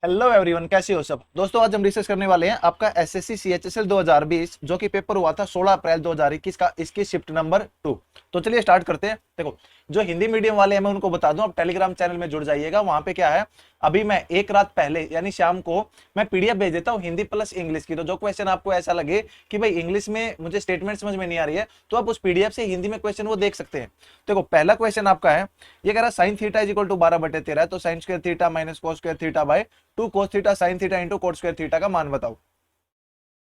Hello everyone, कैसे हो सब दोस्तों। आज हम डिस्कस करने वाले हैं आपका एसएससी सीएचएसएल 2020 जो कि पेपर हुआ था 16 अप्रैल 2021 का, इसकी शिफ्ट नंबर 2। तो चलिए स्टार्ट करते हैं। देखो, जो हिंदी मीडियम वाले हैं मैं उनको बता दूं, आप टेलीग्राम चैनल में जुड़ जाइएगा। वहां पे क्या है, अभी मैं एक रात पहले यानी शाम को मैं पीडीएफ भेज देता हूँ हिंदी प्लस इंग्लिश की। तो जो क्वेश्चन आपको ऐसा लगे कि भाई इंग्लिश में मुझे स्टेटमेंट समझ में नहीं आ रही है, तो आप उस पीडीएफ से हिंदी में क्वेश्चन वो देख सकते हैं। देखो, पहला क्वेश्चन आपका है, ये कह रहा है sine theta is equal to 12/13 है, तो sine square theta minus cos square theta by 2 cos theta sin theta into cot square theta का मान बताओ।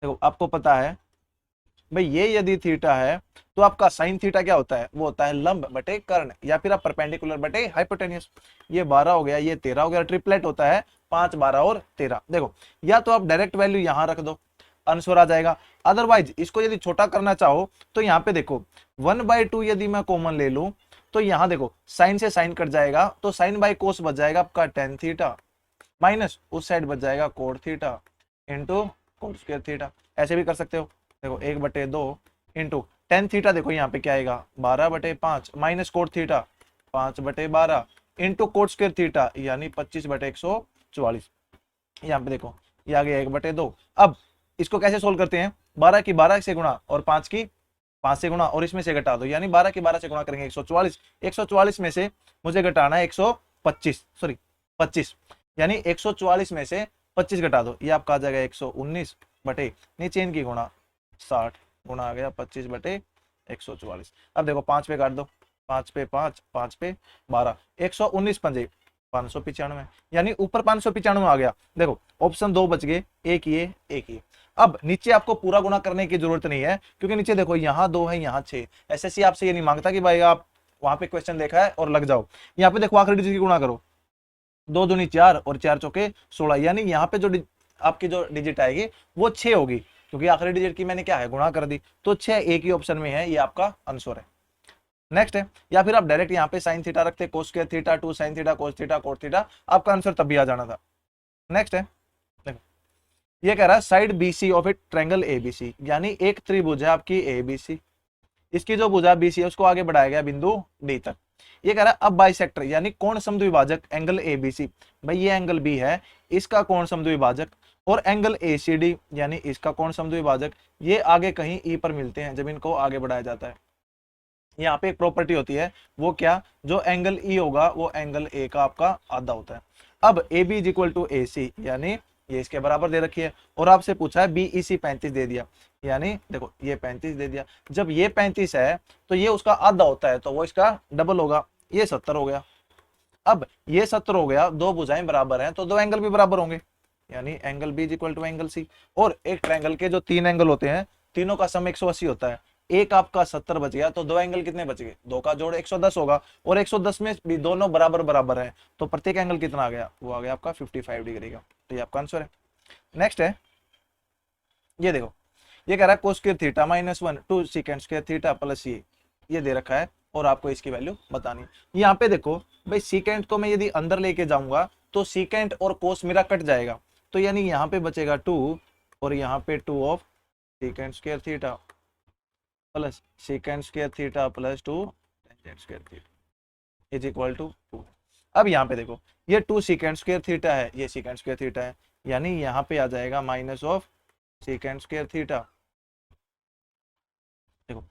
देखो, आपको पता है भाई ये यदि थीटा है तो आपका साइन थीटा क्या होता है, वो होता है लंब बटे कर्ण, या फिर आप परपेंडिकुलर बटे हाइपोटेन्यूस। ये 12 हो गया, ये 13 हो गया, ट्रिपलेट होता है 5, 12 और 13। देखो, या तो आप डायरेक्ट वैल्यू यहां रख दो, आंसर आ जाएगा। अदरवाइज इसको यदि छोटा करना चाहो तो यहाँ पे देखो 1/2 यदि मैं कॉमन ले लूं तो यहाँ देखो साइन से साइन कट जाएगा, तो साइन बाई कोस बच जाएगा आपका टेन थीटा, माइनस उस साइड बच जाएगा cot theta into coat square theta. ऐसे भी कर सकते हो। देखो 1/2 इंटू टेन थीटा, देखो यहाँ पे क्या आएगा 12/5 minus cot theta 5/12 into coat square theta यानी 25/144। यहाँ पे देखो ये आ गया 1/2। अब इसको कैसे सोल्व करते हैं, 12 की 12 से गुणा और 5 की 5 से गुणा और इसमें से घटा दो, यानी 12 की 12 से गुणा करेंगे 144। 144 में से मुझे घटाना है 125, सॉरी 25, यानी 144 में से 25 घटा दो, ये आपका आ जाएगा 119 बटे नीचे इनकी गुणा 60 गुणा आ गया 25/144। अब देखो 5 पे काट दो, 5 पे 5, 5 पे 12, 119 पंजे 595, यानी ऊपर 595 आ गया। देखो ऑप्शन 2 बच गए, एक ये एक ये। अब नीचे आपको पूरा गुणा करने की जरूरत नहीं है, क्योंकि नीचे देखो यहाँ 2 है यहाँ 6। एसएससी आपसे ये नहीं मांगता कि भाई आप वहां पे क्वेश्चन देखा है और लग जाओ। यहाँ पे देखो आखिरी डिजिट की गुणा करो, 2 दूनी 4 और 4 चौके 16, यानी यहाँ पे जो आपकी जो डिजिट आएगी वो 6 होगी, क्योंकि आखिरी डिजिट की मैंने क्या है गुणा कर दी। तो 6 एक ही ऑप्शन में है, ये आपका आंसर है। नेक्स्ट है, या फिर आप डायरेक्ट यहाँ पे साइन थीटा रखते, cos square theta 2 sine theta cos theta cot theta, आपका आंसर तब भी आ जाना था। नेक्स्ट है, देखो ये कह रहा है side BC of A triangle ABC, यानी एक त्रिभुज है आपकी एबीसी, इसकी जो भुजा बीसी है उसको आगे बढ़ाया गया बिंदु डी तक। ये कह रहा है अब बाइसेक्टर यानी कोण समद्विभाजक एंगल एबीसी, भाई ये एंगल बी है, इसका कोण समद्विभाजक, और एंगल एसीडी यानी इसका कोण समद्विभाजक, ये आगे कहीं ई पर मिलते हैं जब इनको आगे बढ़ाया जाता है। यहाँ पे एक प्रॉपर्टी होती है, वो क्या, जो एंगल ई होगा वो एंगल ए का आपका आधा होता है। अब A B is equal to A C, यानी ये इसके बराबर दे रखी है, और आपसे पूछा है बी ई सी 35 दे दिया, यानी देखो ये 35 दे दिया। जब ये 35 है तो ये उसका आधा होता है, तो वो इसका डबल होगा, ये 70 हो गया। अब ये 70 हो गया, दो भुजाएं बराबर हैं तो दो एंगल भी बराबर होंगे, यानी angle B is equal to angle C. और एक ट्रायंगल के जो 3 एंगल होते हैं, तीनों का सम 180 होता है, एक आपका 70 बच गया, तो दो एंगल कितने बच गए, दो का जोड़ 110 होगा, और 110 में भी दोनों बराबर बराबर है, तो प्रत्येक एंगल कितना आ गया, वो आ गया आपका 55 डिग्री का। तो ये आपका आंसर है। नेक्स्ट है, ये देखो ये कह रहा है cos square theta -1 2 second square theta plus ये दे रखा है, और आपको इसकी वैल्यू बतानी है। यहाँ पे देखो भाई सीकेंट को मैं यदि अंदर लेके जाऊंगा तो सीकेंट और कोस मेरा कट जाएगा, तो यानी यहाँ पे बचेगा 2, और यहाँ पे 2 of secant square theta plus secant square theta plus 2 tangent square theta is equal to 2। अब यहाँ पे देखो ये 2 सीकेंट स्क्वायर थीटा है, ये सीकेंट स्क्वायर थीटा है, यानी यहाँ पे आ जाएगा minus of secant square theta. देखो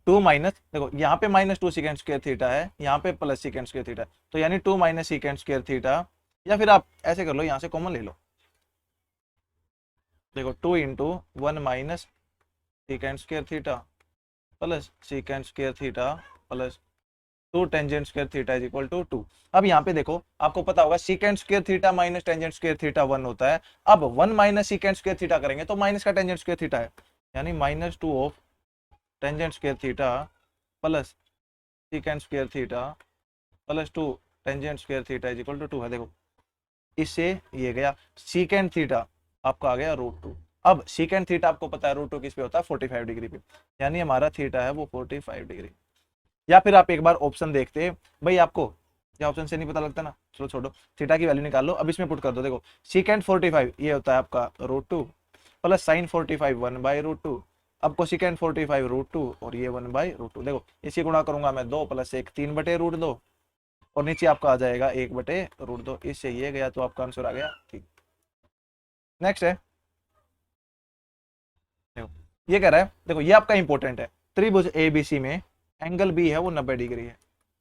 2 माइनस, देखो यहाँ पे -2 सीकेंट स्क्वायर थीटा है, यहाँ पे प्लस सीकेंट स्क्वायर थीटा, तो यानी 2 माइनस सीकेंट स्क्वायर थीटा, या फिर आप ऐसे कर लो यहाँ से कॉमन ले लो। देखो 2 into 1 minus secant square theta plus secant square theta plus 2 tangent square theta is equal to 2। अब यहाँ पे देखो आपको पता होगा secant square theta minus tangent square theta 1 होता है। अब 1 माइनस सीकेंट स्क्वायर थीटा करेंगे तो माइनस का टेंजेंट स्क्वायर थीटा है, यानी -2 of tangent square theta plus secant square theta plus 2 tangent square theta is equal to 2 है। देखो इससे ये गया सीकेंट थीटा आपका आ गया √2। अब सीकेंट थीटा आपको पता है √2 किस पे होता है, 45 डिग्री पे, यानी हमारा थीटा है वो 45 डिग्री। या फिर आप एक बार ऑप्शन देखते भाई, आपको क्या ऑप्शन से नहीं पता लगता ना, चलो छोड़ो, थीटा की वैल्यू निकाल लो, अब इसमें पुट कर दो। देखो सीकेंट 45 ये होता है आपका √2 प्लस साइन 45 1/√2, अब कोसिकेंट 45 √2 और ये 1/√2। देखो इसी गुणा करूंगा मैं 2 + 1 3/√2, और नीचे आपका आ जाएगा 1/√2। इससे ये गया तो आपका आंसर आ गया। ठीक, नेक्स्ट है, देखो ये कह रहा है, देखो ये आपका इंपॉर्टेंट है, त्रिभुज एबीसी में एंगल बी है वो 90 डिग्री है।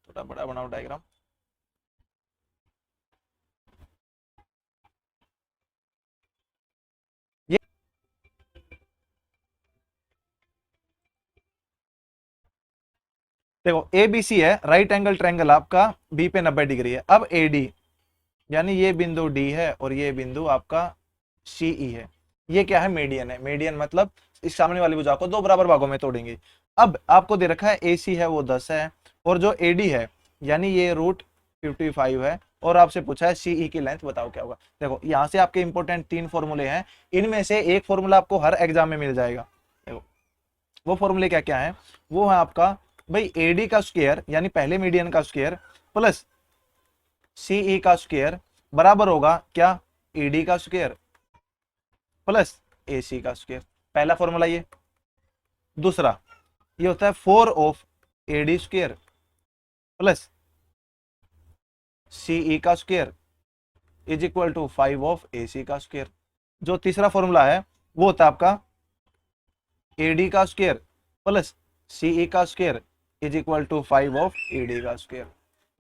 थोड़ा बड़ा बनाओ डायग्राम। ये देखो एबीसी है, राइट एंगल ट्रायंगल आपका बी पे 90 डिग्री है। अब एडी यानी ये बिंदु डी है और ये बिंदु आपका सीई है, ये क्या है, मीडियन है। मीडियन मतलब इस सामने वाली भुजा को दो बराबर भागों में तोड़ेंगे। अब आपको दे रखा है एसी है वो 10 है, और जो एडी है यानी ये √55 है, और आपसे पूछा है सीई की लेंथ बताओ क्या होगा। देखो यहाँ से आपके इंपॉर्टेंट 3 फॉर्मूले हैं, इनमें से एक फॉर्मूला आपको हर एग्जाम में मिल जाएगा। देखो वो फॉर्मूले क्या क्या है, वो है आपका भाई एडी का स्क्वायर यानी पहले मीडियन का स्क्वायर प्लस सीई का स्क्वायर बराबर होगा क्या, ईडी का स्क्वायर प्लस एसी का स्क्वायर। पहला फॉर्मूला ये। दूसरा ये होता है 4 of AD square plus CE का square is equal to 5 of AC का स्क्वायर। जो तीसरा फॉर्मूला है वो होता है आपका एडी का स्क्वायर प्लस सीई का square is equal to 5 of AD का स्क्वायर।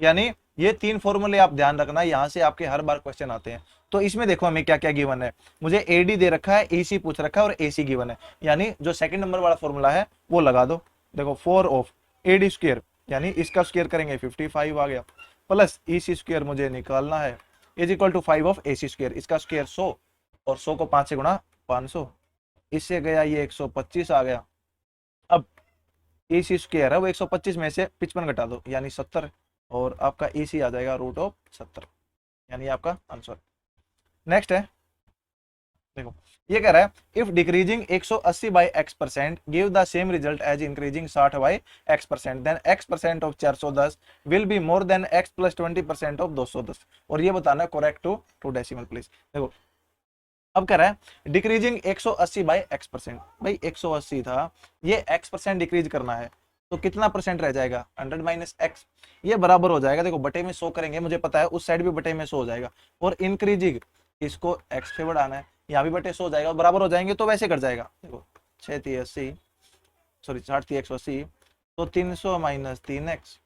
यानी ये 3 फॉर्मूले आप ध्यान रखना, यहां से आपके हर बार क्वेश्चन आते हैं। तो इसमें देखो हमें क्या क्या गिवन है, मुझे एडी दे रखा है, एसी पूछ रखा है और एसी गिवन है, यानी जो सेकंड नंबर वाला फॉर्मूला है वो लगा दो। देखो 4 ऑफ एडी स्क्वायर यानी इसका स्क्वायर करेंगे 55 आ गया, प्लस ईसी स्क्वायर मुझे निकालना है is equal to 5 of AC square, इसका स्क्वायर 100 और 100 को 5 से गुणा 500, इससे गया ये 125 आ गया। अब एसी स्क्वायर है वो 125 में से 55 घटा दो यानी 70, और आपका ईसी आ जाएगा √70, यानी आपका आंसर। नेक्स्ट है, देखो ये कह रहा है if decreasing 180 by x% give the same result as increasing 60 by x%, then x% of 410 will be more than x plus 20% of 210, और ये बताना है करेक्ट टू डेसिमल प्लेस। देखो अब कह रहा है डिक्रीजिंग 180 बाई x%, भाई 180 था, ये x% डिक्रीज करना है तो कितना परसेंट रह जाएगा, 100 माइनस एक्स, ये बराबर हो जाएगा, देखो बटे में 100 करेंगे, मुझे पता है उस साइड भी बटे में 100 हो जाएगा, और इंक्रीजिंग इसको x पे बढ़ाना है, यहाँ भी बटे 100 हो जाएगा, बराबर हो जाएंगे तो वैसे कट जाएगा। देखो 6 सॉरी 60 तो 300 minus 3x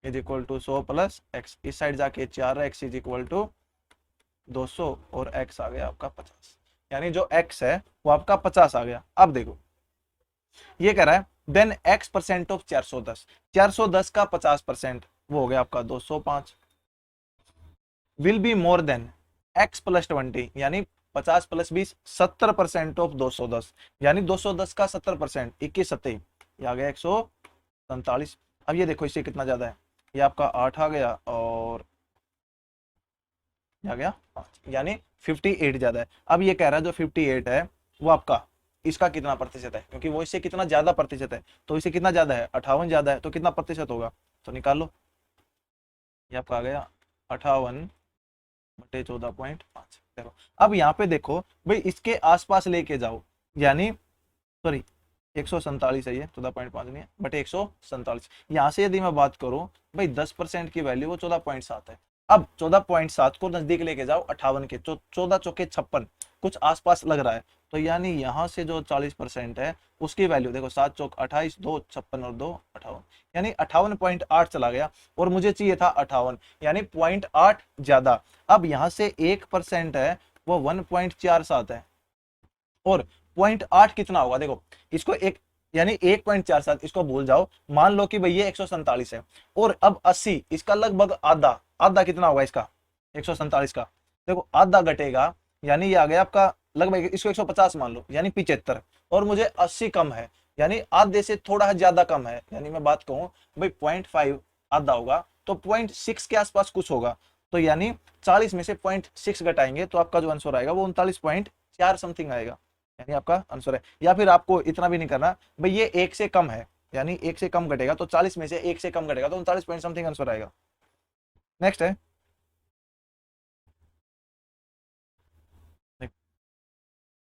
is equal to 100 plus x, इस साइड जाके 4x इज इक्वल टू 200 और x आ गया आपका 50, यानी जो x है वो आपका 50 आ गया। अब देखो ये कह रहा है देन x% ऑफ 410, 410 का 50% वो हो गया आपका 205, will be more than x plus 20 यानी 50 प्लस 20 70% ऑफ 210, यानी 210 का 70% 21 सत्ते ये आ गया 147। अब ये देखो इससे कितना ज्यादा है, ये आपका 8 आ गया और आ गया 5, यानी 58 ज्यादा है। अब ये कह रहा है जो 58 है वो आपका इसका कितना प्रतिशत है, क्योंकि वो इससे कितना ज्यादा प्रतिशत है, तो इससे कितना ज्यादा है 58 ज्यादा है, तो कितना प्रतिशत होगा, तो निकाल लो, ये आपका आ गया 58/14.5। देखो अब यहाँ पे देखो भाई इसके आसपास लेके जाओ, यानी सॉरी 147 है, ये 14.5 नहीं है बट 147, यहाँ से यदि मैं बात करूं भाई 10% की वैल्यू वो 14.7 है। अब 14.7 को नजदीक लेके जाओ 58 के, तो 14 चौके 56 कुछ आसपास लग रहा है, तो यानी यहाँ से जो 40% है उसकी वैल्यू देखो 7 चौक 28, 2 56 और 2 58, यानी 58.8 चला गया, और मुझे चाहिए था 58, यानी 0.8 ज्यादा। अब यहाँ से 1% है वो 1.47 है, और 0.8 कितना होगा, देखो इसको एक यानी 1.47 इसको भूल जाओ, मान लो कि भैया 147 है, और अब 80 इसका लगभग आधा, आधा कितना होगा इसका 147 का, देखो आधा घटेगा, यानी ये आ गया आपका लगभग, इसको 150 मान लो यानी 75, और मुझे 80 कम है यानी आधे से थोड़ा ज्यादा कम है, यानी मैं बात कहूं भाई 0.5 आधा होगा तो 0.6 के आसपास कुछ होगा, तो यानी 40 में से 0.6 घटाएंगे तो आपका जो आंसर आएगा वो 39.4 समथिंग आएगा, यानी आपका आंसर है। या फिर आपको इतना भी नहीं करना भाई ये 1 से कम है, यानी 1 से कम घटेगा तो 40 में से 1 से कम घटेगा तो 39 पॉइंट समथिंग आंसर आएगा। नेक्स्ट है,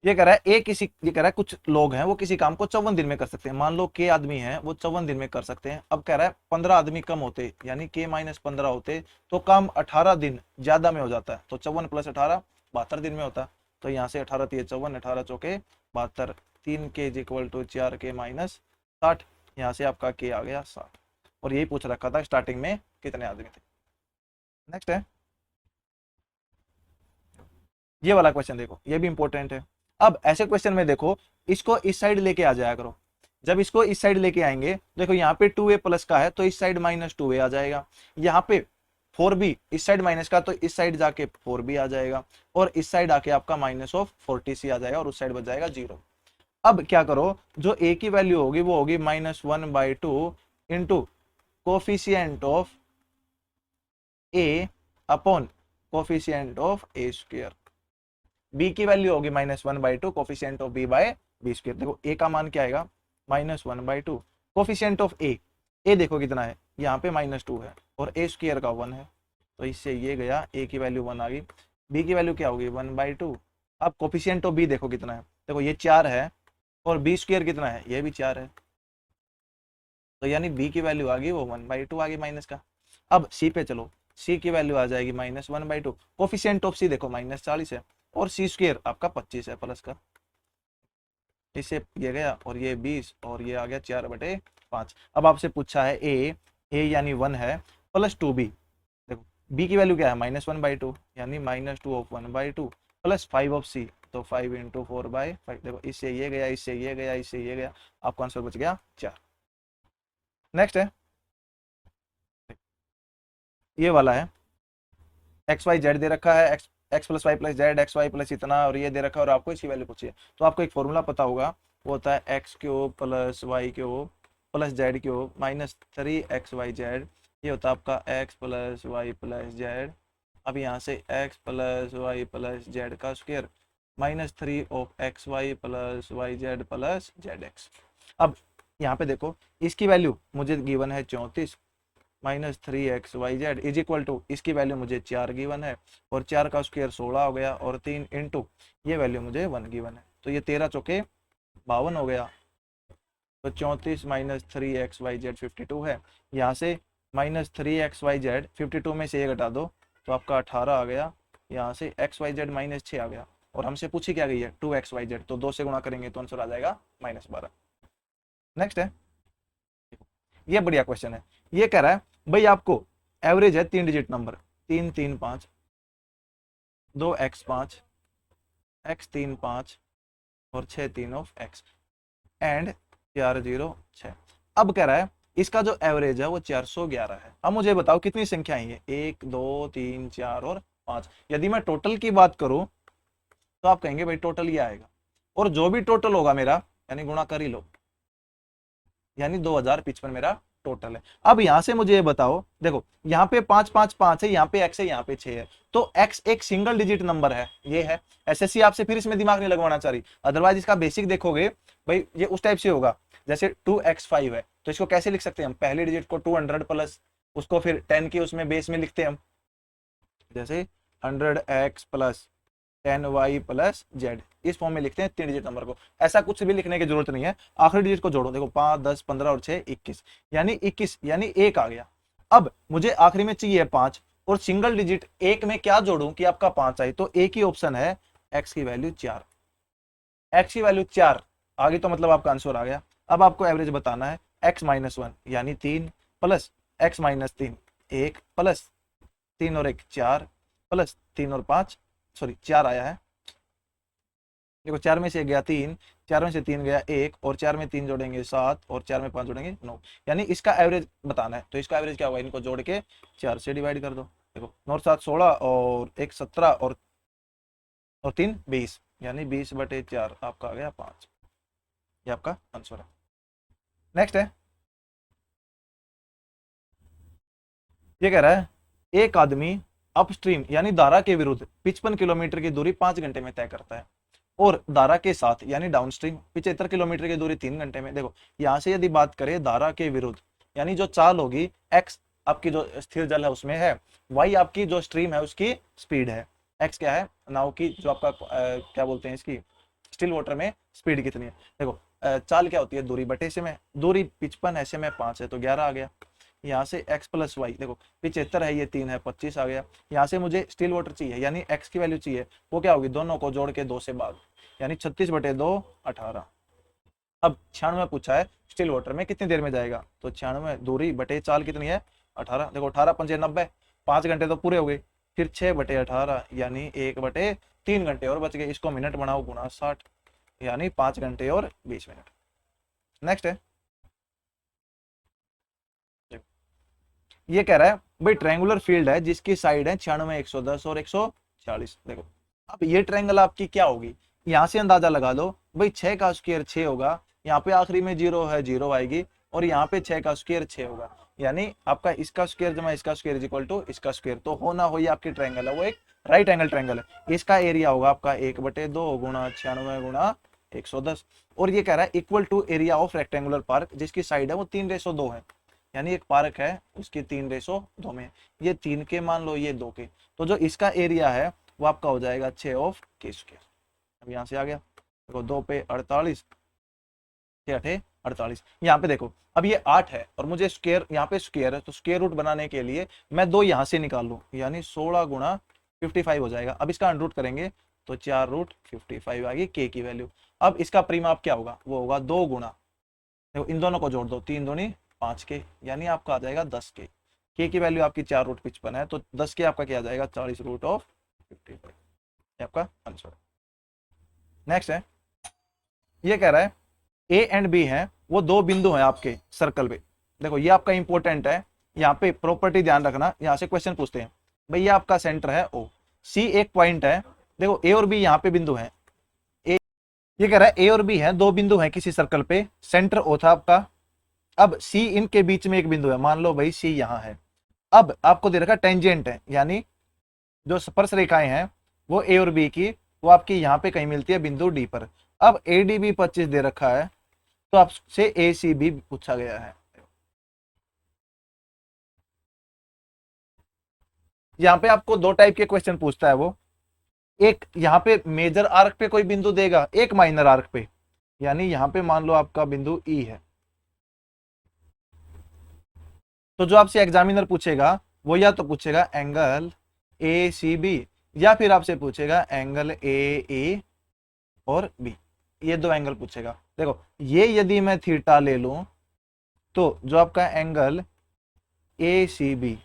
ये कह रहा है कुछ लोग हैं वो किसी काम को 54 दिन में कर सकते हैं। मान लो के आदमी हैं वो 54 दिन में कर सकते हैं। अब कह रहा है 15 आदमी कम होते, यानी के माइनस 15 होते तो काम 18 दिन ज्यादा में हो जाता है। तो 54 प्लस 18 72 दिन में होता है। तो यहाँ से 18 3 54, 18 चौके 72, 3 के इज इक्वल टू 4 के माइनस 60। यहाँ से आपका के आ गया 60। और यही पूछ रखा था स्टार्टिंग में कितने आदमी थे। नेक्स्ट है ये वाला क्वेश्चन, देखो ये भी इंपॉर्टेंट है। अब ऐसे क्वेश्चन में देखो इसको इस साइड लेके आ जाया करो। जब इसको इस साइड लेके आएंगे, देखो यहाँ पे 2a प्लस का है तो इस साइड माइनस 2a आ जाएगा। यहाँ पे 4b इस साइड माइनस का तो इस साइड जाके 4b आ जाएगा। और इस साइड आके आपका माइनस ऑफ 40c आ जाएगा और उस साइड बच जाएगा 0। अब क्या करो, जो a की वैल्यू होगी वो होगी -1/2 into coefficient of a upon coefficient of a square. b की वैल्यू होगी -1/2 coefficient of b by b square. देखो a का मान क्या आएगा -1/2 कोफिशियंट ऑफ a देखो कितना है, यहाँ पे -2 है और a स्क्वायर का 1 है। तो इससे ये गया, a की वैल्यू 1 आ गई, b की वैल्यू क्या होगी 1/2। अब कोफिशियंट ऑफ b देखो कितना है, देखो ये 4 है और b स्क्वायर कितना है, ये भी 4 है। तो यानी b की वैल्यू आ गई वो 1/2 आ गई माइनस का। अब c पे चलो, c की वैल्यू आ जाएगी -1/2, कोफिशियंट ऑफ c देखो -40 है और c स्क्वायर आपका 25 है प्लस का। इससे ये गया और ये 20 और ये आ गया 4/5। अब आपसे पूछा है a यानी 1 है प्लस 2b। देखो b की वैल्यू क्या है -1/2 यानी -2 ऑफ 1/2 प्लस 5 ऑफ c, तो 5 इंटू 4/5। देखो इससे ये गया, इससे ये गया, इससे ये गया, आपका आंसर बच गया 4। नेक्स्ट है ये वाला है, एक्स वाई जेड दे रखा है, X X plus Y plus Z, X Y plus इतना और ये दे रखा है और आपको इसकी वैल्यू पूछिए। तो आपको एक फॉर्मूला पता होगा, वो होता है x cube plus y cube plus z cube -3xyz। ये होता है आपका x plus Y plus z. अब यहाँ से x plus Y plus z का square -3 of x Y plus y z plus Z x. अब यहाँ पे देखो इसकी वैल्यू मुझे गिवन है 34 -3xyz इज इक्वल टू, इसकी वैल्यू मुझे 4 गिवन है और 4 का स्क्वायर 16 हो गया और 3 इंटू ये वैल्यू मुझे 1 गिवन है। तो ये 13 चौके 52 हो गया। तो 34 -3xyz 52 है। यहाँ से -3xyz 52 में से ये घटा दो तो आपका 18 आ गया। यहाँ से xyz -6 आ गया और हमसे पूछी क्या गई है 2xyz, तो 2 से गुणा करेंगे तो आंसर आ जाएगा -12। नेक्स्ट है ये बढ़िया क्वेश्चन है। ये कह रहा है भाई आपको एवरेज है 3 डिजिट नंबर 3 3 5 2x5 x3 5 और 6 3 ऑफ x एंड 4 0 6। अब कह रहा है इसका जो एवरेज है वो 411 है। अब मुझे बताओ कितनी संख्या है, 1 2 3 4 और 5। यदि मैं टोटल की बात करूं तो आप कहेंगे भाई टोटल ये आएगा और जो भी टोटल होगा मेरा यानी गुणा कर ही लो, यानी 2055 मेरा टोटल है। अब यहां से मुझे ये बताओ, देखो यहाँ पे 5 5 5 है, यहाँ पे x है, यहाँ पे 6 है, तो x एक सिंगल डिजिट नंबर है, ये है। एसएससी आपसे फिर इसमें दिमाग नहीं लगवाना चाह रही, अदरवाइज इसका बेसिक देखोगे भाई ये उस टाइप से होगा जैसे 2x5 है तो इसको कैसे लिख सकते हैं हम, पहले डिजिट को 200 प्लस उसको फिर 10 के उसमें बेस में लिखते हैं हम, जैसे 100x plus 10y plus Z, इस फॉर्म में लिखते हैं 3 डिजिट नंबर को। ऐसा कुछ भी लिखने की जरूरत नहीं है, आखिरी डिजिट को जोड़ो, देखो 5 10 15 और 6 21 यानी 21 यानी 1 आ गया। अब मुझे आखिरी में चाहिए 5 और सिंगल डिजिट 1 में क्या जोड़ूं कि आपका 5 आए, तो एक ही ऑप्शन है x की वैल्यू 4। x की वैल्यू 4 आ गई तो मतलब आपका आंसर आ गया। अब आपको एवरेज बताना है x -1 यानी 3 प्लस x -3 1 प्लस 3 और 1 4 प्लस 3 और 5 सॉरी 4 आया है। देखो 4 में से गया 3, 4 में से 3 गया 1 और 4 में 3 जोड़ेंगे 7 और 4 में 5 जोड़ेंगे 9, यानी इसका एवरेज बताना है। तो इसका एवरेज क्या होगा, इनको जोड़ के 4 से डिवाइड कर दो। देखो 9 7 16 और 1 17 और 3 20 यानी 20/4 आपका आ गया 5। ये आपका आंसर है। नेक्स्ट है ये कह रहा है एक आदमी अपस्ट्रीम यानी धारा के विरुद्ध 55 किलोमीटर की दूरी 5 घंटे में तय करता है और धारा के साथ यानी डाउनस्ट्रीम 75 किलोमीटर की दूरी 3 घंटे में। देखो यहां से यदि बात करें धारा के विरुद्ध यानी जो चाल होगी x आपकी जो स्थिर जल है उसमें है, y आपकी जो स्ट्रीम है उसकी स्पीड है, x क्या है नाव की जो आपका क्या बोलते हैं इसकी स्टिल वाटर में स्पीड कितनी है। देखो चाल क्या होती है, दूरी बटे समय, दूरी 55 है, समय 5 है तो 11 आ गया। यहाँ से x प्लस वाई, देखो 75 है, ये 3 है, 25 आ गया। यहाँ से मुझे स्टिल वाटर चाहिए यानी x की वैल्यू चाहिए, वो क्या होगी, दोनों को जोड़ के 2 से भाग, यानी 36/2 18। अब 96 पूछा है स्टिल वाटर में कितनी देर में जाएगा, तो 96 दूरी बटे चाल कितनी है 18, देखो 18 पंजे 90, 5 घंटे तो पूरे हो गए। फिर 6/18 यानी 1/3 घंटे और बच गए, इसको मिनट बनाओ गुणा 60, यानी 5 घंटे और 20 मिनट। नेक्स्ट है, ये कह रहा है भाई ट्रायंगुलर फील्ड है जिसकी साइड है 96, 110 और 140। देखो अब ये ट्रायंगल आपकी क्या होगी, यहां से अंदाजा लगा लो भाई 6 का स्क्वायर 6 होगा, यहाँ पे आखिरी में 0 है 0 आएगी, और यहाँ पे 6 का स्क्वायर 6 होगा, यानी आपका इसका स्क्वायर जमा इसका स्क्वायर इज इक्वल टू इसका स्क्वायर। तो होना हो ये आपकी ट्रायंगल है वो एक राइट एंगल ट्रायंगल है। इसका एरिया होगा आपका 1/2 गुणा 96 गुणा 110, और ये कह रहा है equal to area of rectangular park जिसकी साइड है वो 3:2 है, यानी एक पार्क है उसकी 3:2 में, ये 3 के मान लो ये 2 के, तो जो इसका एरिया है वो आपका हो जाएगा 6 ऑफ के स्क्वायर। अब यहाँ से आ गया, देखो 2 पे 48, 6 48, यहाँ पे देखो अब ये 8 है और मुझे स्क्वायर, यहाँ पे स्क्वायर है तो स्क्वायर रूट बनाने के लिए मैं 2 यहाँ से निकाल लूँ, यानी 16 गुणा 55 हो जाएगा। अब इसका अंडरूट करेंगे तो 4√55 आ गई के की वैल्यू। अब इसका परिमाप क्या होगा, वो होगा 2 गुणा, देखो इन दोनों को जोड़ दो, 3 दूनी 5 के, यानी आपका आ जाएगा 10 के की वैल्यू आपकी 4√55 है, तो 10 के आपका क्या आ जाएगा 40√55, आपका आंसर। नेक्स्ट है, ये कह रहा है ए एंड बी है वो 2 बिंदु हैं आपके सर्कल पे। देखो ये आपका इंपॉर्टेंट है, यहाँ पे प्रॉपर्टी ध्यान रखना, यहाँ से क्वेश्चन पूछते हैं भाई ये आपका सेंटर है ओ, सी एक पॉइंट है, देखो ए और बी यहाँ पे बिंदु है, ए ये कह रहा है ए और बी है 2 बिंदु हैं किसी सर्कल पे, सेंटर ओ था आपका, अब सी इनके बीच में एक बिंदु है, मान लो भाई सी यहाँ है। अब आपको दे रखा टेंजेंट है, यानी जो स्पर्श रेखाएं हैं वो ए और बी की, वो आपकी यहाँ पे कहीं मिलती है बिंदु डी पर। अब ए डी बी 25 दे रखा है, तो आपसे ए सी बी पूछा गया है। यहाँ पे आपको 2 टाइप के क्वेश्चन पूछता है वो, एक यहाँ पे मेजर आर्क पे कोई बिंदु देगा, एक माइनर आर्क पे, यानी यहाँ पे मान लो आपका बिंदु ई है, तो जो आपसे एग्जामिनर पूछेगा वो या तो पूछेगा एंगल ए सी बी, या फिर आपसे पूछेगा एंगल ए और बी, ये 2 एंगल पूछेगा। देखो ये यदि मैं थीटा ले लूं तो जो आपका एंगल ए सी बी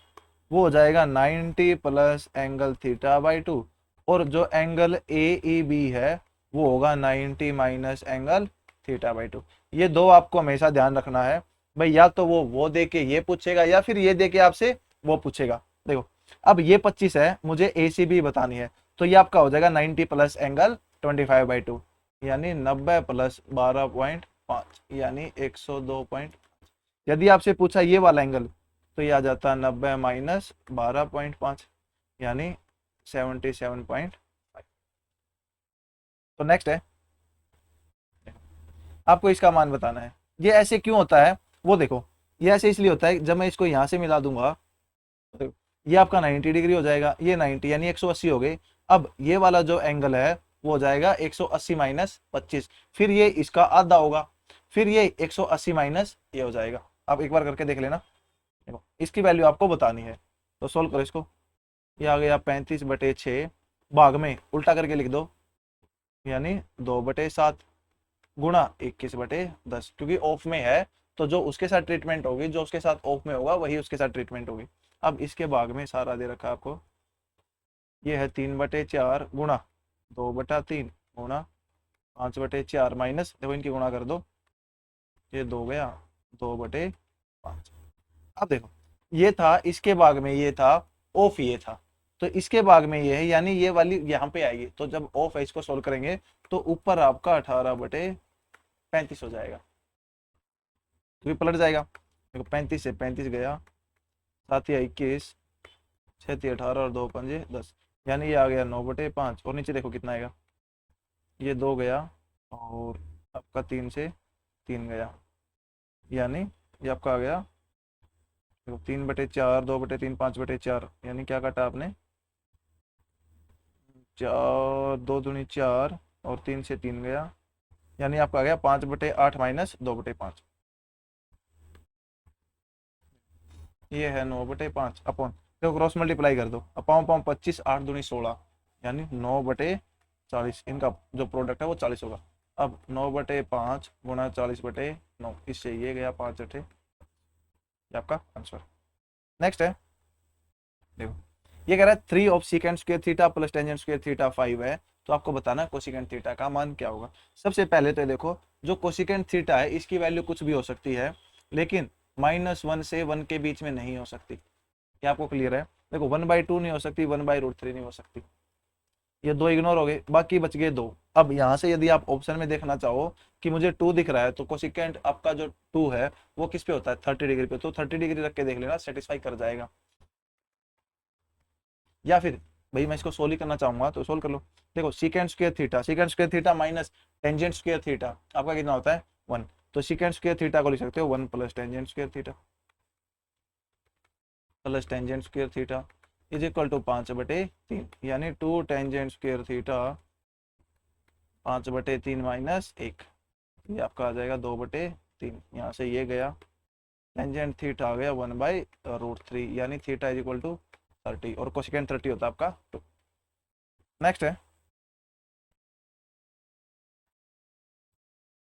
वो हो जाएगा 90 प्लस एंगल थीटा बाई 2, और जो एंगल ए ई बी है वो होगा 90 माइनस एंगल थीटा बाई 2। ये 2 आपको हमेशा ध्यान रखना है भाई, या तो वो दे के ये पूछेगा या फिर ये दे के आपसे वो पूछेगा। देखो अब ये 25 है, मुझे ए सी बी बतानी है, तो ये आपका हो जाएगा 90 प्लस एंगल 25/2, यानी 90 प्लस 12.5 यानी 102. यदि आपसे पूछा ये वाला एंगल तो ये आ जाता 90 माइनस 12.5 यानी 77.5। तो नेक्स्ट है, आपको इसका मान बताना है। ये ऐसे क्यों होता है वो देखो, ये ऐसे इसलिए होता है, जब मैं इसको यहाँ से मिला दूंगा तो ये आपका 90 डिग्री हो जाएगा, ये 90 यानी 180 हो गई। अब ये वाला जो एंगल है वो हो जाएगा 180 माइनस 25, फिर ये इसका आधा होगा, फिर ये 180 माइनस ये हो जाएगा। आप एक बार करके देख लेना, देखो इसकी वैल्यू आपको बतानी है, तो सोल्व करो इसको। ये आ गया 35/6, भाग में उल्टा करके लिख दो, यानी 2/7 गुणा 21/10, क्योंकि ऑफ में है तो जो उसके साथ ट्रीटमेंट होगी, जो उसके साथ ऑफ में होगा वही उसके साथ ट्रीटमेंट होगी। अब इसके भाग में सारा दे रखा है आपको, ये है 3/4 गुणा 2/3 गुणा 5/4 माइनस, देखो इनकी गुणा कर दो, ये 2 गया 2/5। अब देखो ये था, इसके भाग में ये था, ऑफ ये था, तो इसके भाग में ये है, यानी ये वाली यहाँ पे आएगी, तो जब ऑफ है इसको सोल्व करेंगे तो ऊपर आपका 18/35 हो जाएगा, तो ये पलट जाएगा। देखो 35 से 35 गया, 7 या 21, 6 3 18 और 2 5 10, यानी ये आ गया 9/5, और नीचे देखो कितना आएगा, ये 2 गया और आपका 3 से 3 गया, यानी ये आपका आ गया देखो 3/4, 2/3, 5/4, यानी क्या काटा आपने 4, 2 दूनी 4 और 3 से 3 गया, यानी आपका आ गया 5/8 माइनस 2/5। ये है 9/5 अपॉन, देखो क्रॉस मल्टीप्लाई कर दो, अपाओ अपाओ 25, 8 दूनी 16, यानी 9/40, इनका जो प्रोडक्ट है वो 40 होगा। अब 9/5 गुणा 40/9, इससे ये गया 5/8, ये आपका आंसर। नेक्स्ट है, देखो ये कह रहा है 3 of secant square theta plus tangent square theta 5 है, तो आपको बताना है कोसिकेंड थीटा का मान क्या होगा। सबसे पहले तो देखो जो कोसिकेंड थीटा है इसकी वैल्यू कुछ भी हो सकती है, लेकिन -1 से 1 के बीच में नहीं हो सकती। क्या आपको क्लियर है? देखो 1/2 नहीं हो सकती, 1/√3 नहीं हो सकती, ये दो इग्नोर हो गए, बाकी बच गए दो। अब यहाँ से यदि आप ऑप्शन में देखना चाहो कि मुझे 2 दिख रहा है, तो कोसिकेंड आपका जो 2 है वो किस पे होता है? 30 डिग्री पे, तो 30 डिग्री रख के देख लेना, सेटिस्फाई कर जाएगा। या फिर भाई मैं इसको सोल्व ही करना चाहूंगा तो सोल्व कर लो। देखो secant square theta minus tangent square theta आपका कितना होता है? 1। तो सीकेंड स्क्वायर थीटा को लिख सकते हो 1 plus tangent square theta plus tangent square theta is equal to 5/3, यानी 2 टेंजेंट स्क्वायर थीटा 5/3 माइनस 1, ये आपका आ जाएगा 2/3। यहाँ से ये गया, टेंजेंट थीटा आ गया 1/√3, यानी थीटा इज इक्वल टू 30, और कोसिकेंड 30 होता है आपका 2। नेक्स्ट है,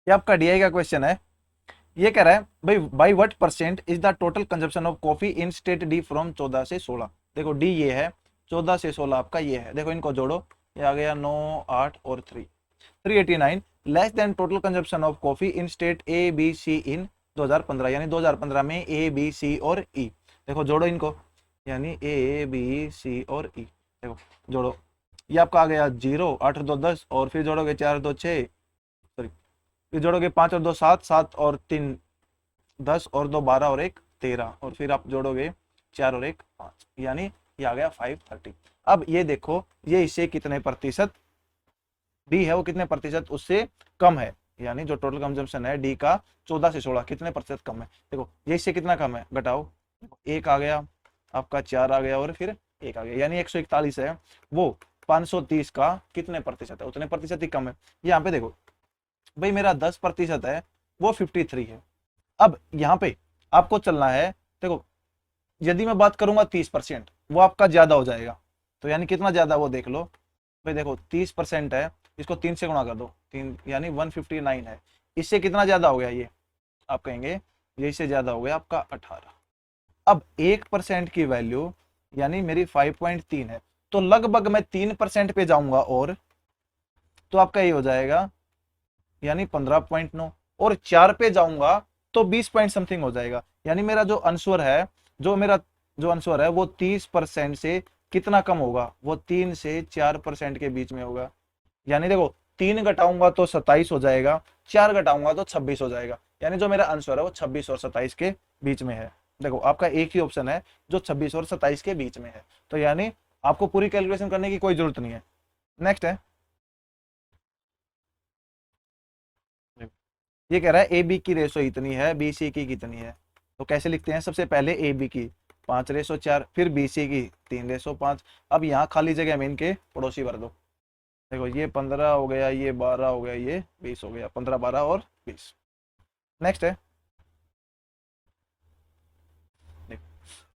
ये आपका डीआई का क्वेश्चन है। ये कह रहा है भाई by what percent is the total consumption of coffee in state D from 14 से 16। देखो डी ये है, 14 से 16 आपका ये है, देखो इनको जोड़ो, ये आ गया 9, 8 और 3, 389 less than total consumption of coffee in state A B C in 2015, यानी 2015 में ए बी सी और ई। देखो जोड़ो इनको, यानी ए बी सी और ई, देखो जोड़ो, ये आपका आ गया 0, 8 और 2 10, और फिर जोड़ोगे 4 और 2 6, सॉरी फिर जोड़ोगे 5 और 2 7, 7 और 3 10, और 2 12 और 1 13, और फिर आप जोड़ोगे 4 और 1 5, यानी ये आ गया 530। अब ये देखो ये इससे कितने प्रतिशत, डी है वो कितने प्रतिशत उससे कम है, यानी जो टोटल कंजम्पशन है डी का 14 से 16 कितने प्रतिशत कम है। देखो ये इससे कितना कम है, घटाओ, 1 आ गया आपका, 4 आ गया, और फिर 1 आ गया, यानी 141 है, वो 530 का कितने प्रतिशत है? उतने प्रतिशत ही कम है। यहाँ पे देखो भाई मेरा 10% है, वो 53 है। अब यहाँ पे आपको चलना है, देखो यदि मैं बात करूंगा 30%, वो आपका ज्यादा हो जाएगा, तो यानी कितना ज्यादा वो देख लो भाई, देखो 30% है, इसको 3 से गुणा कर दो, 3 यानी 159 है, इससे कितना ज्यादा हो गया ये, आप कहेंगे ये इससे ज्यादा हो गया आपका 18। अब 1% की वैल्यू यानी मेरी 5.3 है, तो लगभग मैं 3% पे जाऊंगा, और तो आपका ये हो जाएगा यानी 15.9, और 4 पे जाऊंगा तो 20 पॉइंट समथिंग हो जाएगा, यानी मेरा जो आंसर है, मेरा जो आंसर है वो 30% से कितना कम होगा, वो 3 से 4% के बीच में होगा। यानी देखो 3 घटाऊंगा तो 27 हो जाएगा, 4 घटाऊंगा तो 26 हो जाएगा, यानी जो मेरा आंसर है वो 26 और 27 के बीच में है। देखो आपका एक ही ऑप्शन है जो 26 और 27 के बीच में है, तो यानी आपको पूरी कैलकुलेशन करने की कोई जरूरत नहीं है। नेक्स्ट है, ये कह रहा है ए बी की रेशो इतनी है, बी सी की कितनी है, तो कैसे लिखते हैं? सबसे पहले ए बी की 5:4, फिर बी सी की 3:5। अब यहाँ खाली जगह में इनके पड़ोसी भर दो, देखो ये 15 हो गया, ये 12 हो गया, ये 20 हो गया, 15 12 और 20। नेक्स्ट है,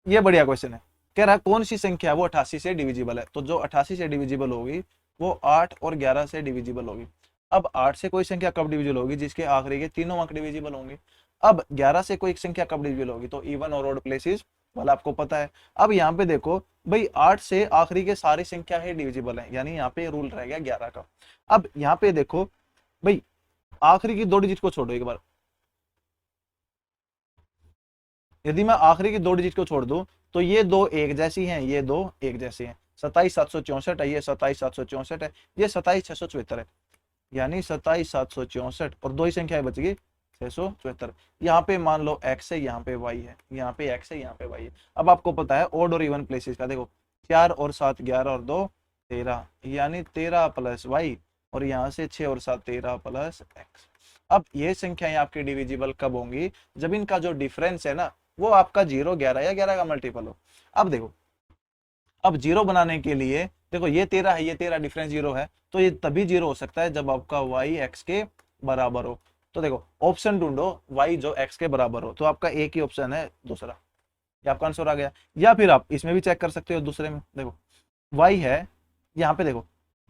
ये बढ़िया क्वेश्चन है, कह रहा है कौन सी संख्या वो 88 से डिविजिबल है, तो जो 88 से डिविजिबल होगी वो 8 और 11 से डिविजिबल होगी। अब 8 से कोई संख्या कब डिविजिबल होगी? जिसके आखिरी के तीनों अंक डिविजिबल होंगे। अब 11 से कोई संख्या कब डिविजिबल होगी? तो इवन और ऑड प्लेसेस वाला आपको पता है। अब यहाँ पे देखो भाई 8 से आखिरी के सारी संख्या है डिविजिबल है, यानी यहाँ पे रूल रह गया 11 का। अब यहाँ पे देखो भाई आखिरी की 2 डिजिट को छोड़ो एक बार, यदि मैं आखिरी की 2 डिजिट को छोड़ दूं तो ये दो एक जैसी हैं, ये दो एक जैसे हैं। 27,764 है, ये 27,764 है, ये 27,674 है, यानी 27,764 और 2 ही संख्याएं बच गई 674। यहाँ पे मान लो x है, यहाँ पे y है, यहाँ पे x है, यहाँ पे y है। अब आपको पता है ऑड और इवन प्लेसेस का, देखो 4 और 7 11 और 2 13, यानी 13 प्लस y, और यहाँ से 6 और 7 13 प्लस x। अब ये संख्याएं आपकी डिविजिबल कब होंगी? जब इनका जो डिफरेंस है ना वो आपका 0 11 या 11 का मल्टीपल हो। अब देखो अब 0 बनाने के लिए देखो ये 13 है, ये 13, डिफरेंस 0 है, तो ये तभी 0 हो सकता है जब आपका y x के बराबर हो। तो देखो ऑप्शन ढूंढो y जो x के बराबर हो, तो आपका एक ही ऑप्शन है दूसरा, ये आपका आंसर आ गया। या फिर आप इसमें भी चेक कर सकते हो, दूसरे में देखो y है, यहाँ पे देखो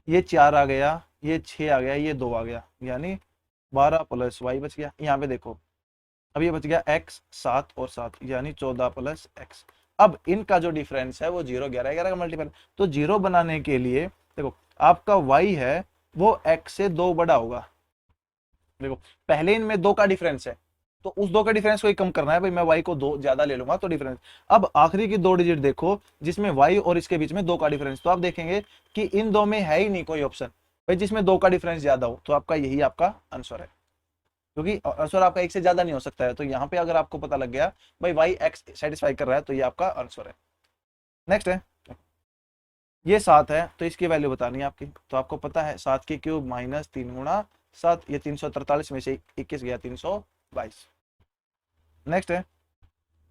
ये 4 आ गया, ये 6 आ गया, ये 2 आ गया, यानी 12 प्लस y बच गया। यहाँ पे देखो अब ये बच गया x 7 और 7, यानी 14 प्लस x। अब इनका जो डिफरेंस है वो 0, 11, 11 का मल्टीपल। तो 0 बनाने के लिए देखो आपका y है वो x से 2 बड़ा होगा। देखो पहले इनमें 2 का डिफरेंस है, तो उस 2 का डिफरेंस को ही कम करना है भाई, मैं y को 2 ज्यादा ले लूंगा तो डिफरेंस। अब आखिरी की 2 डिजिट देखो जिसमें y और इसके बीच में 2 का डिफरेंस, तो आप देखेंगे कि इन दो में है ही नहीं कोई ऑप्शन भाई जिसमें 2 का डिफरेंस ज्यादा हो, तो आपका यही आपका आंसर है, क्योंकि आंसर आपका एक से ज्यादा नहीं हो सकता है। तो यहाँ पे अगर आपको पता लग गया भाई वाई एक्स सेटिस्फाई कर रहा है, तो ये आपका आंसर है। नेक्स्ट है, ये 7 है तो इसकी वैल्यू बतानी है आपकी। तो आपको पता है 7 की क्यूब माइनस 3 गुणा 7, ये 343 में से 21 गया 322। नेक्स्ट है,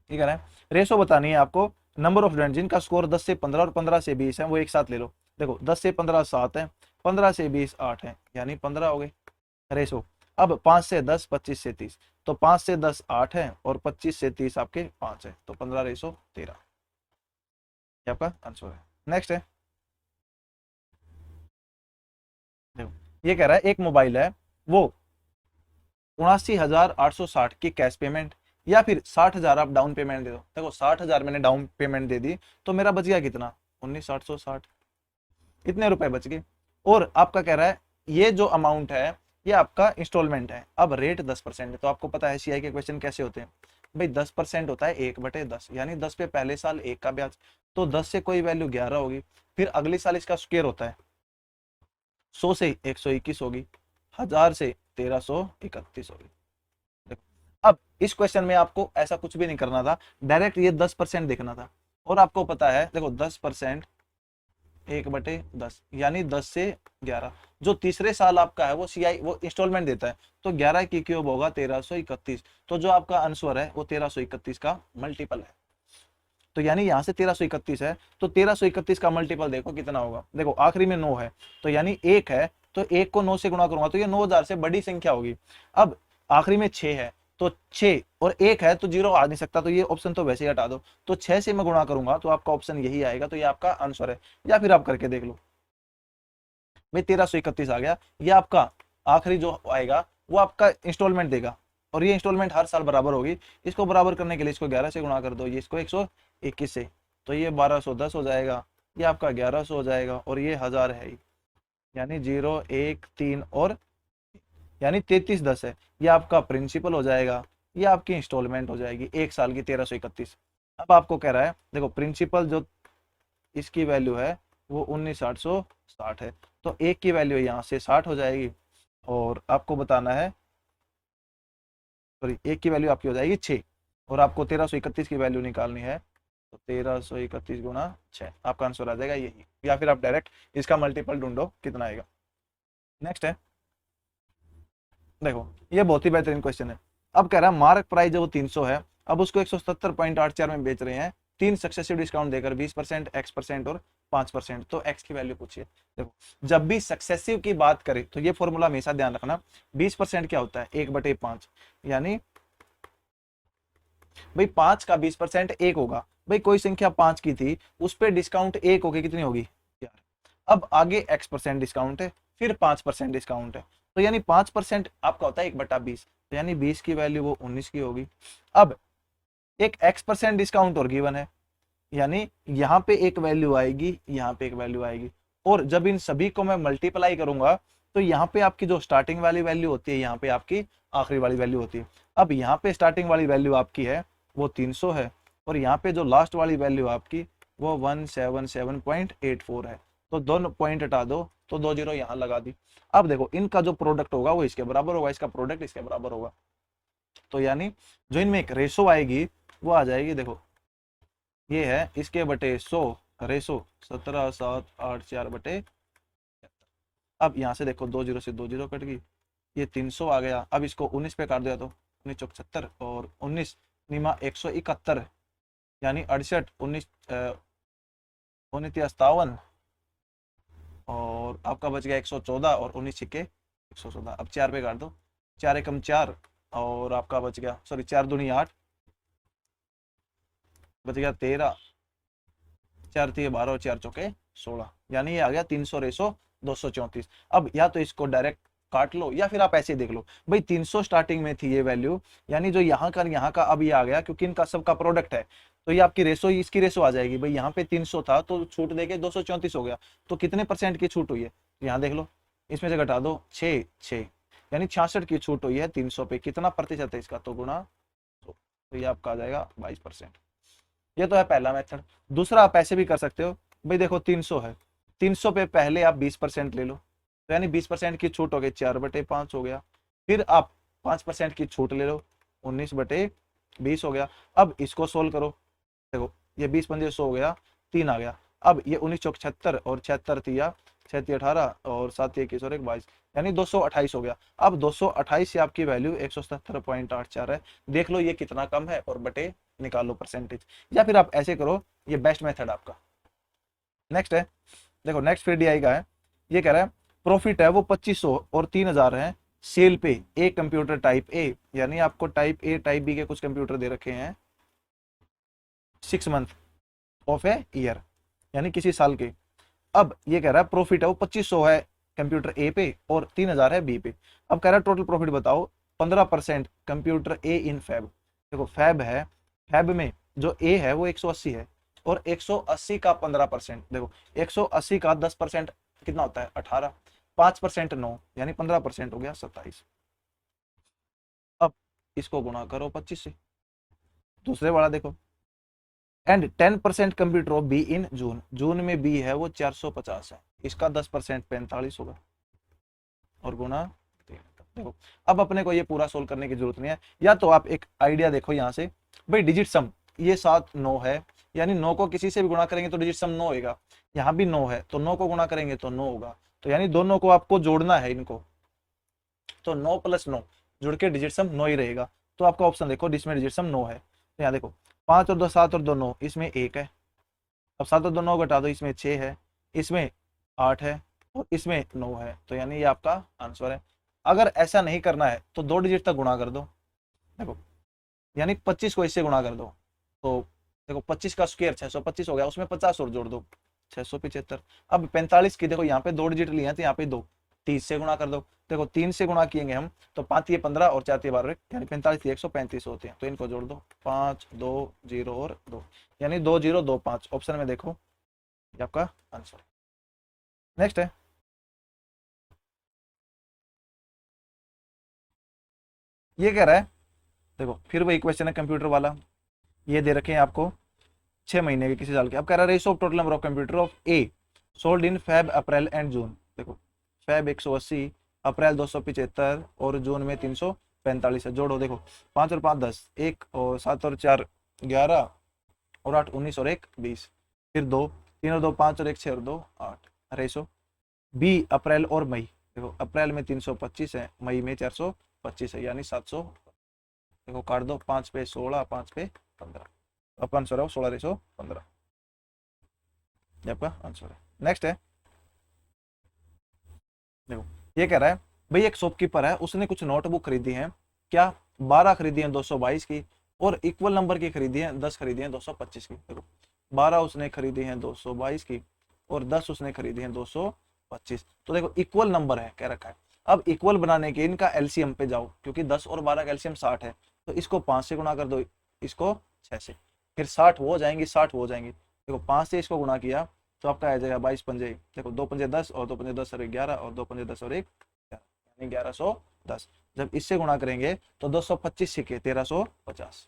ये कह रहा है रेशो बतानी है आपको नंबर ऑफ स्टूडेंट जिनका स्कोर 10 से 15 और 15 से 20 है, वो एक साथ ले लो। देखो 10 से 15 7 है, 15 से 20 8 है, यानी 15 हो गए रेशो। अब 5 से 10 25 से 30, तो 5 से 10 8 है और 25 से 30 आपके 5 है, तो 15 रेशो 13, ये आपका आंसर है। नेक्स्ट है, देखो ये कह रहा है एक मोबाइल है, वो 79,860 की कैश पेमेंट या फिर 60,000 आप डाउन पेमेंट दे दो। देखो 60,000 मैंने डाउन पेमेंट दे दी, तो मेरा बच गया कितना 19,860, इतने रुपए बच गए। और आपका कह रहा है ये जो अमाउंट है ये आपका इंस्टॉलमेंट है। अब रेट 10% है, तो आपको पता है सीआई के क्वेश्चन कैसे होते हैं भाई, 10% होता है 1/10, यानी 10 पे पहले साल 1 का ब्याज, तो 10 से कोई वैल्यू 11 होगी, फिर अगले साल इसका स्क्वायर होता है, 100 से 121 होगी, 1000 से 1331 होगी। देखो अब इस क्वेश्चन में आपको ऐसा कुछ भी नहीं करना था, डायरेक्ट ये 10% देखना था। और आपको पता है देखो 10% 1/10, यानी 10 से 11, जो तीसरे साल आपका है वो सीआई वो इंस्टॉलमेंट देता है, तो 11 की क्यूब होगा 1331, तो जो आपका आंसर है वो 1331 का मल्टीपल है। तो यानी यहाँ से 1331 है, तो 1331 का मल्टीपल देखो कितना होगा। देखो आखिरी में 9 है, तो यानी 1 है, तो 1 को 9 से गुणा करूंगा तो ये 9000 से बड़ी संख्या होगी। अब आखिरी में 6 है, तो 6 और 1 है तो 0 आ नहीं सकता, तो ये ऑप्शन तो वैसे ही हटा दो, तो 6 से मैं गुणा करूंगा तो आपका ऑप्शन यही आएगा, तो ये आपका आंसर है। या फिर आप करके देख लो भाई 1331 आ गया, ये आपका आखिरी जो आएगा वो आपका इंस्टॉलमेंट देगा, और ये इंस्टॉलमेंट हर साल बराबर होगी। इसको बराबर करने के लिए इसको 11 से गुणा कर दो, ये इसको 121 से, तो ये 1210 हो जाएगा, ये आपका 1100 हो जाएगा, और ये 1000 है ही, यानी 0 1 3 और यानी 3310 है, ये आपका प्रिंसिपल हो जाएगा, ये आपकी इंस्टॉलमेंट हो जाएगी एक साल की 1331। अब आपको कह रहा है देखो प्रिंसिपल जो इसकी वैल्यू है वो 19,860 है, तो एक की वैल्यू यहाँ से 60 हो जाएगी, और आपको बताना है सॉरी एक की वैल्यू आपकी हो जाएगी 6, और आपको 1331 की वैल्यू निकालनी है, तो 1331 गुना 6 आपका आंसर आ जाएगा यही। या फिर आप डायरेक्ट इसका मल्टीपल ढूंढो कितना आएगा। नेक्स्ट है, देखो ये बहुत ही बेहतरीन क्वेश्चन है। अब कह रहा है मार्क प्राइस जो 300 है, अब उसको 177.84 में बेच रहे हैं, 3 सक्सेसिव डिस्काउंट देकर 20%, x% और 5%, तो x की वैल्यू पूछिए। देखो जब भी सक्सेसिव की बात करें तो ये फॉर्मूला हमेशा ध्यान रखना, 20% क्या होता है 1/5, यानी भाई 5 का 20% 1 होगा, भाई कोई संख्या 5 की थी उस पर डिस्काउंट 1 होगी, कितनी होगी यार। अब आगे x% डिस्काउंट है, फिर 5% डिस्काउंट है, तो यानी 5% आपका होता है 1/20, तो यानी 20 की वैल्यू वो 19 की होगी। अब एक x% डिस्काउंट और गिवन है, यानी यहाँ पे एक वैल्यू आएगी, यहाँ पे एक वैल्यू आएगी, और जब इन सभी को मैं मल्टीप्लाई करूंगा तो यहाँ पे आपकी जो स्टार्टिंग वाली वैल्यू होती है, यहाँ पे आपकी आखिरी वाली वैल्यू होती है। अब यहाँ पे स्टार्टिंग वाली वैल्यू आपकी है वो 300 है, और यहाँ पे जो लास्ट वाली वैल्यू आपकी वो 177.84 है, तो दोनों पॉइंट हटा दो, तो 2 जीरो यहाँ लगा दी। अब देखो इनका जो प्रोडक्ट होगा वो इसके बराबर होगा, इसका प्रोडक्ट इसके बराबर होगा, तो यानी जो इनमें एक रेशो आएगी वो आ जाएगी, देखो ये है इसके बटे 100 रेशो 17,784 बटे। अब यहाँ से देखो 2 जीरो से 2 जीरो कट गई, ये 300 आ गया। अब इसको 19 पे काट दिया तो 19 चौक 76 और 19 निमा 171, यानी 68 19 59 57 और आपका बच गया 114 और 19 छिक्के 114। अब 4 पे काट दो, 4 एकम 4 और आपका बच गया, सॉरी 4 दूनी 8, बच गया 13, 4 3 12 और 4 चौके 16, यानी ये आ गया 300 रेसो 234। अब या तो इसको डायरेक्ट काट लो या फिर आप ऐसे देख लो भाई, 300 स्टार्टिंग में थी ये वैल्यू, यानी जो यहाँ का अब ये आ गया, क्योंकि इनका सबका प्रोडक्ट है, तो ये आपकी रेसो, इसकी रेसो आ जाएगी भाई, यहाँ पे 300 था तो छूट देके 234 हो गया, तो कितने परसेंट की छूट हुई है, यहाँ देख लो, इसमें से घटा दो 6 6, यानी 66 की छूट हुई है 300 पे। कितना प्रतिशत है इसका, तो गुना, तो ये आपका आ जाएगा 22%। ये तो है पहला मेथड। दूसरा आप ऐसे भी कर सकते हो भाई, देखो 300 है, 300 पे पहले आप 20% ले लो, तो यानी 20% की छूट हो गई, 4/5 हो गया। फिर आप 5% की छूट ले लो, 19/20 हो गया। अब इसको सोल्व करो, देखो ये 20 × 5 100 हो गया, 3 आ गया। अब ये 19 चौक 76 और 76 तिया 6 18 और 7 21 और 1 22, यानी 228 हो गया। अब 228 से आपकी वैल्यू 177.84 है। देख लो ये कितना कम है और बटे निकाल लो परसेंटेज, या फिर आप ऐसे करो, ये बेस्ट मेथड आपका। नेक्स्ट है, देखो नेक्स्ट फिर डीआई का है, ये कह रहा है प्रॉफिट है वो 2500 और 3000 है सेल पे ए कंप्यूटर टाइप ए, यानी आपको टाइप ए टाइप बी के कुछ कंप्यूटर दे रखे हैं 6 मंथ ऑफ ए ईयर, यानी किसी साल के। अब ये कह रहा है प्रॉफिट है वो 2500 है कंप्यूटर ए पे और 3000 है बी पे। अब कह रहा है टोटल प्रॉफिट बताओ 15% कंप्यूटर ए इन फैब। देखो फैब है, फैब में जो ए है वो 180 है, और 180 का 15%, देखो 180 का 10% कितना होता है 18, 5% 9, यानी 15% हो गया 27। अब इसको गुणा करो 25 से। दूसरे वाला देखो, and 10% computer of B in June, जून में बी है वो 450 है, इसका 10% 45 होगा और गुणा 3। देखो अब अपने को ये पूरा सोल्व करने की जरूरत नहीं है, या तो आप एक आइडिया देखो यहाँ से, भाई डिजिट सम ये 7 9 है, यानी 9 को किसी से भी गुणा करेंगे तो डिजिट सम 9 होगा, यहाँ भी 9 है तो 9 को गुणा करेंगे तो 9 होगा, तो यानी दोनों को आपको जोड़ना है इनको, तो 9 + 9 जुड़ के डिजिट सम 9 ही रहेगा। तो आपका ऑप्शन देखो जिसमें डिजिट सम 9 है, तो यहाँ देखो 5 और 2 7 और 2 9, इसमें 1 है। अब 7 और 2 9 घटा दो, इसमें 6 है, इसमें 8 है और इसमें 9 है, तो यानी ये आपका आंसर है। अगर ऐसा नहीं करना है तो 2 डिजिट तक गुणा कर दो, देखो यानी 25 को इससे गुणा कर दो, तो देखो 25 का स्क्वायर 625 हो गया, उसमें 50 और जोड़ दो 675। अब 45 की देखो यहाँ पे 2 डिजिट लिए हैं तो यहाँ पे 2, 30 से गुणा कर दो, देखो 3 से गुणा किएंगे हम तो 5 ये 15 और 4 ये 12, यानी 45 135 होते हैं, तो इनको जोड़ दो 5 2 0 और 2, यानी 2 0 2 5, ऑप्शन में देखो ये आपका आंसर। नेक्स्ट है, ये कह रहा है, देखो फिर वही क्वेश्चन है कंप्यूटर वाला, ये दे रखे हैं आपको 6 महीने के किसी साल के। अब कह रहा है ratio of total number of computer of A sold in Feb April and June. देखो फेब 180, अप्रैल 275 और जून में 345 है। जोड़ो, देखो 5 और 5 10, 1 और 7 और 4 11 और 8 19 और 1 20, फिर 2 3 और 2 5 और 1 6 और 2 8। रेशो बी अप्रैल और मई, देखो अप्रैल में 325 है, मई में 425 है, यानी 700। देखो काट दो, 5 पे 16, 5 पे 15, आपका आंसर है 16:15, ये आपका आंसर है। नेक्स्ट है, देखो ये कह रहा है भाई एक शॉपकीपर है, उसने कुछ नोटबुक खरीदी है, क्या 12 खरीदी है 222 की, और इक्वल नंबर की खरीदी है 10 खरीदी है 225 की। देखो 12 उसने खरीदी है 222 की और 10 उसने खरीदी है 225, तो देखो इक्वल नंबर है कह रखा है। अब इक्वल बनाने के इनका एलसीएम पे जाओ, क्योंकि 10 और 12 का एलसीएम 60 है, तो इसको 5 से गुणा कर दो, इसको 6 से, फिर 60 हो जाएंगी 60 हो जाएंगी। देखो 5 से इसको गुणा किया तो आपका आ जाएगा 22 पंजे, देखो 2 पंजे 10 और 2 पंजे 10 और 11 और 2 पंजे 10 और 1 यानी 1110। जब इससे गुणा करेंगे तो 225 सिक्के 1350,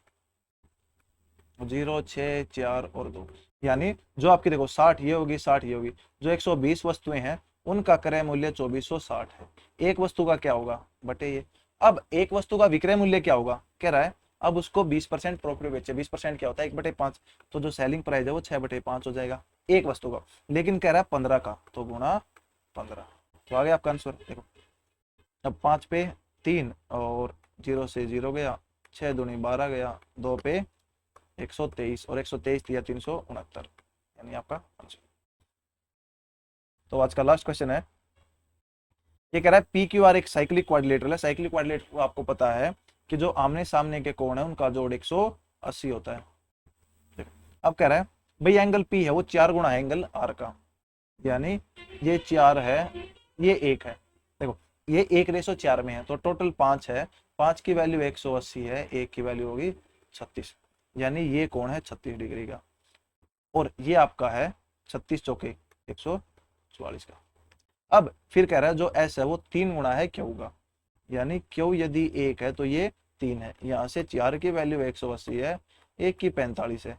0 6 4 और 2, यानी जो आपकी देखो 60 ये होगी 60 ये होगी, जो 120 वस्तुएं हैं उनका क्रय मूल्य 2460 है। एक वस्तु का क्या होगा बटे ये। अब एक वस्तु का विक्रय मूल्य क्या होगा कह रहा है, अब उसको 20% प्रॉफिट बेचे, 20% क्या होता है 1/5, तो जो सेलिंग प्राइस है वो 6/5 हो जाएगा एक वस्तु का, लेकिन कह रहा है 15 का, तो गुणा 15, तो आ गया आपका आंसर। देखो अब 5 पे 3 और 0 से 0 गया, 6 दूनी 12 गया, 2 पे 123 और 123 दिया 369, यानी आपका आंसर। तो आज का लास्ट क्वेश्चन है, ये कह रहा है पी क्यू आर एक साइक्लिक क्वाड्रिलेटरल है। साइक्लिक क्वाड्रिलेटरल को आपको पता है कि जो आमने सामने के कोण है उनका जोड़ 180 होता है। देखो, अब कह रहा है भाई एंगल पी है वो 4 गुना है एंगल आर का, यानी ये 4 है, ये 1 है। देखो ये 1:4 में है, तो टोटल 5 है। 5 की वैल्यू 180 है, 1 की वैल्यू होगी 36, यानी ये कोण है 36 डिग्री का, और ये आपका है 36 चौके 144 का। अब फिर कह रहा है जो एस है वो 3 गुना है क्यू का, यानी क्यू यदि 1 है तो ये 3 है। यहाँ से 4 की वैल्यू 180 है, 1 की 45 है,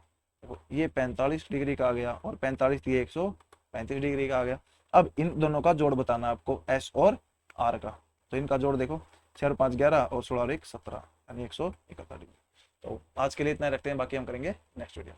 ये 45 डिग्री का आ गया, और 45 ये 135 डिग्री का आ गया। अब इन दोनों का जोड़ बताना है आपको, एस और आर का। तो इनका जोड़ देखो, 4 5 11 और 16 और 1 17, यानी 171 डिग्री। तो आज के लिए इतना रखते हैं, बाकी हम करेंगे नेक्स्ट वीडियो।